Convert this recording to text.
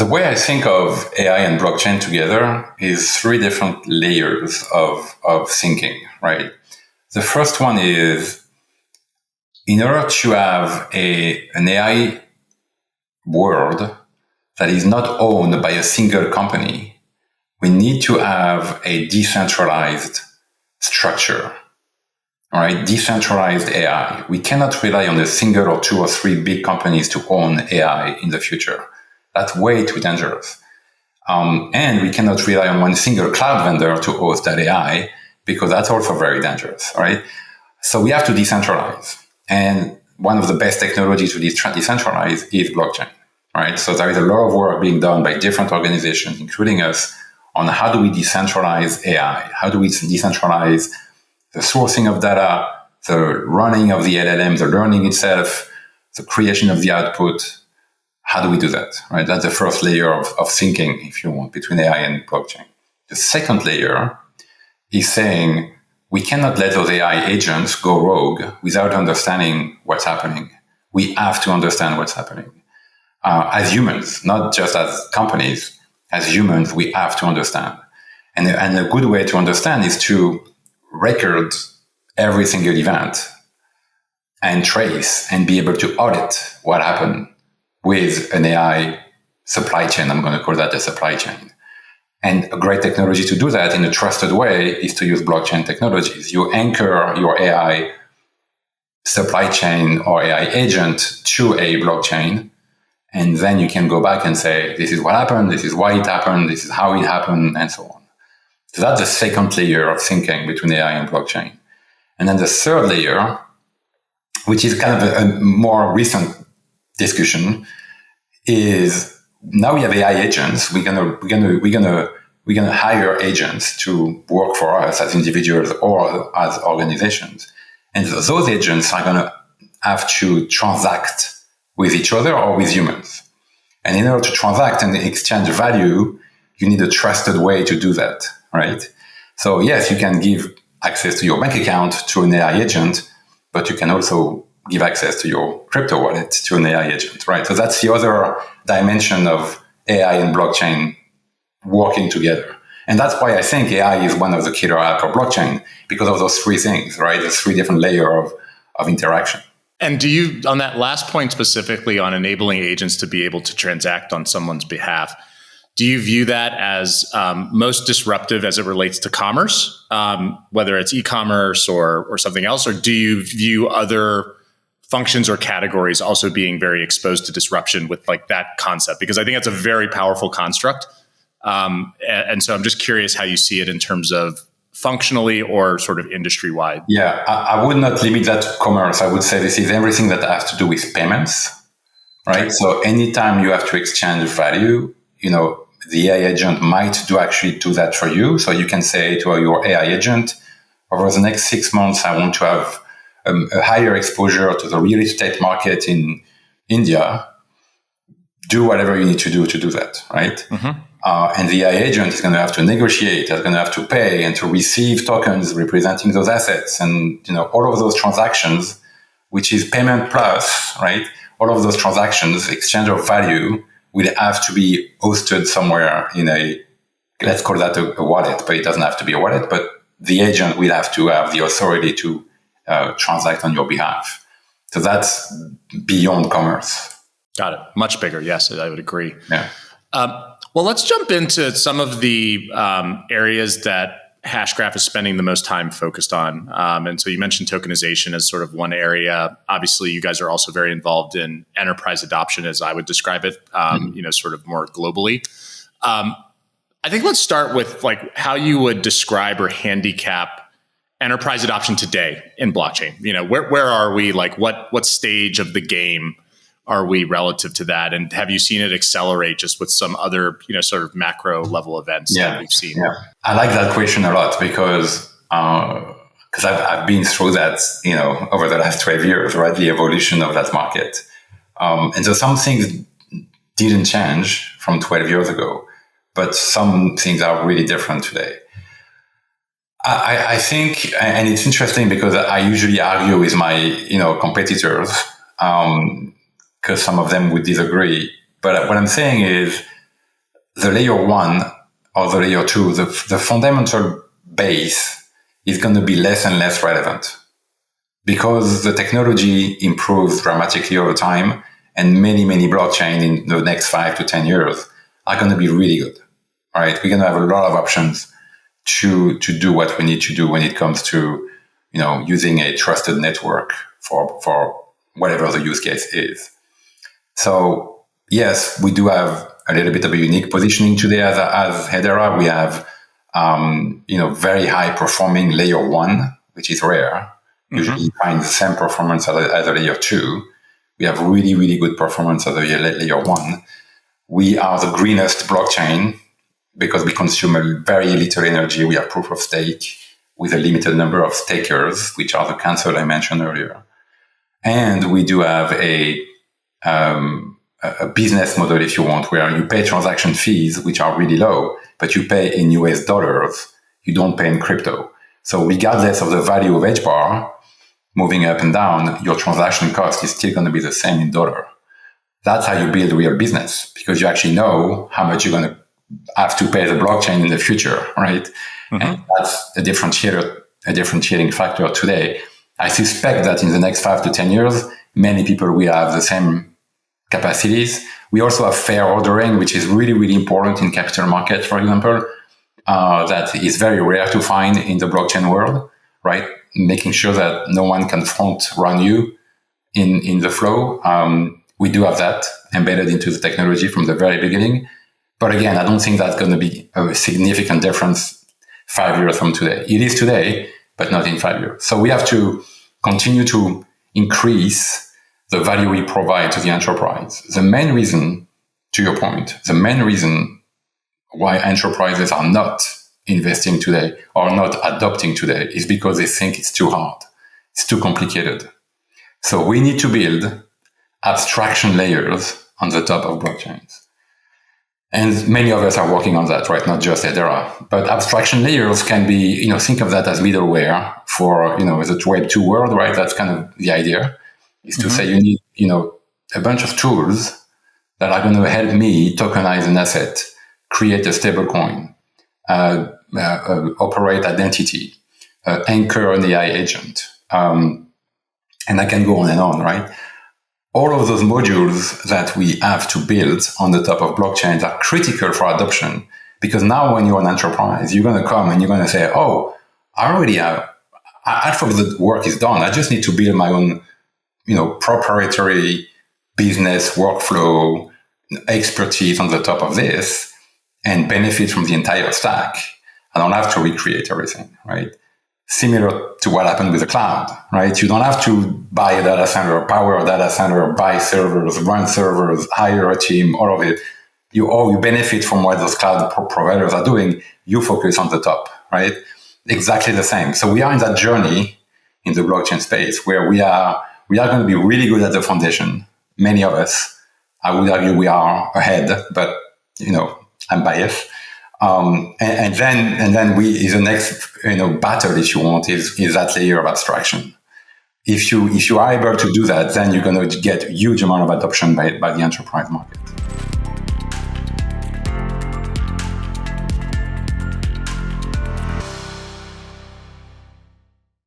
the way I think of AI and blockchain together is three different layers of thinking, right? The first one is, in order to have an AI world that is not owned by a single company, we need to have a decentralized structure, all right? Decentralized AI. We cannot rely on a single or two or three big companies to own AI in the future. That's way too dangerous. And we cannot rely on one single cloud vendor to host that AI, because that's also very dangerous, right? So we have to decentralize. And one of the best technologies to decentralize is blockchain, right? So there is a lot of work being done by different organizations, including us, on how do we decentralize AI? How do we decentralize the sourcing of data, the running of the LLM, the learning itself, the creation of the output? How do we do that, right? That's the first layer of thinking, if you want, between AI and blockchain. The second layer is saying we cannot let those AI agents go rogue without understanding what's happening. We have to understand what's happening. As humans, not just as companies, as humans, we have to understand. And a good way to understand is to record every single event and trace and be able to audit what happened with an AI supply chain. I'm going to call that a supply chain. And a great technology to do that in a trusted way is to use blockchain technologies. You anchor your AI supply chain or AI agent to a blockchain, and then you can go back and say, this is what happened, this is why it happened, this is how it happened, and so on. So that's the second layer of thinking between AI and blockchain. And then the third layer, which is kind of a more recent discussion, is now we have AI agents. We're gonna hire agents to work for us as individuals or as organizations, and those agents are gonna have to transact with each other or with humans. And in order to transact and exchange value, you need a trusted way to do that, right? So yes, you can give access to your bank account to an AI agent, but you can also give access to your crypto wallet to an AI agent, right? So that's the other dimension of AI and blockchain working together. And that's why I think AI is one of the killer apps for blockchain, because of those three things, right? The three different layers of interaction. And do you, on that last point specifically on enabling agents to be able to transact on someone's behalf, do you view that as most disruptive as it relates to commerce, whether it's e-commerce or something else? Or do you view other functions or categories also being very exposed to disruption with like that concept? Because I think that's a very powerful construct. And so I'm just curious how you see it in terms of functionally or sort of industry-wide. Yeah, I would not limit that to commerce. I would say this is everything that has to do with payments, right? Okay. So anytime you have to exchange value, the AI agent might actually do that for you. So you can say to your AI agent, over the next 6 months, I want to have a higher exposure to the real estate market in India. Do whatever you need to do that, right? Mm-hmm. And the AI agent is going to have to negotiate, is going to have to pay and to receive tokens representing those assets. And, all of those transactions, which is payment plus, right? All of those transactions, exchange of value, will have to be hosted somewhere in let's call that a wallet, but it doesn't have to be a wallet, but the agent will have to have the authority to transact on your behalf. So that's beyond commerce. Got it. Much bigger. Yes, I would agree. Yeah. Well, let's jump into some of the areas that Hashgraph is spending the most time focused on. And so you mentioned tokenization as sort of one area. Obviously, you guys are also very involved in enterprise adoption, as I would describe it, sort of more globally. I think let's start with like how you would describe or handicap enterprise adoption today in blockchain. Where are we? Like what stage of the game are we relative to that? And have you seen it accelerate just with some other, sort of macro level events that we've seen? Yeah. I like that question a lot because I've been through that, over the last 12 years, right? The evolution of that market. And so some things didn't change from 12 years ago, but some things are really different today. I think, and it's interesting because I usually argue with my, competitors, because some of them would disagree. But what I'm saying is the layer one or the layer two, the fundamental base is going to be less and less relevant because the technology improves dramatically over time, and many blockchain in the next 5 to 10 years are going to be really good. Right? We're going to have a lot of options to do what we need to do when it comes to, using a trusted network for whatever the use case is. So yes, we do have a little bit of a unique positioning today as Hedera. We have, very high performing layer one, which is rare. Usually you find the same performance as a layer two. We have really, really good performance as a layer one. We are the greenest blockchain because we consume very little energy. We have proof of stake with a limited number of stakers, which are the council I mentioned earlier. And we do have a business model, if you want, where you pay transaction fees, which are really low, but you pay in US dollars. You don't pay in crypto. So regardless of the value of H bar moving up and down, your transaction cost is still going to be the same in dollar. That's how you build real business, because you actually know how much you're going to have to pay the blockchain in the future, right? And that's a differentiating factor today. I suspect that in the next 5 to 10 years, many people will have the same capacities. We also have fair ordering, which is really, really important in capital markets, for example, that is very rare to find in the blockchain world, right? Making sure that no one can front run you in the flow. We do have that embedded into the technology from the very beginning. But again, I don't think that's going to be a significant difference 5 years from today. It is today, but not in 5 years. So we have to continue to increase the value we provide to the enterprise. The main reason, to your point, the main reason why enterprises are not investing today or not adopting today is because they think it's too hard. It's too complicated. So we need to build abstraction layers on the top of blockchains. And many of us are working on that, right? Not just Hedera. But abstraction layers can be, think of that as middleware for, the Web 2 world, right? That's kind of the idea, is to say you need, a bunch of tools that are going to help me tokenize an asset, create a stable coin, operate identity, anchor an AI agent. And I can go on, right? All of those modules that we have to build on the top of blockchains are critical for adoption, because now when you're an enterprise, you're going to come and you're going to say, oh, I already have, half of the work is done. I just need to build my own, proprietary business workflow expertise on the top of this and benefit from the entire stack. I don't have to recreate everything, right? Similar to what happened with the cloud, right? You don't have to buy a data center, power a data center, buy servers, run servers, hire a team, all of it. You benefit from what those cloud providers are doing. You focus on the top, right? Exactly the same. So we are in that journey in the blockchain space where we are going to be really good at the foundation. Many of us, I would argue we are ahead, but I'm biased. And then the next battle, if you want, is that layer of abstraction. If you are able to do that, then you're going to get a huge amount of adoption by the enterprise market.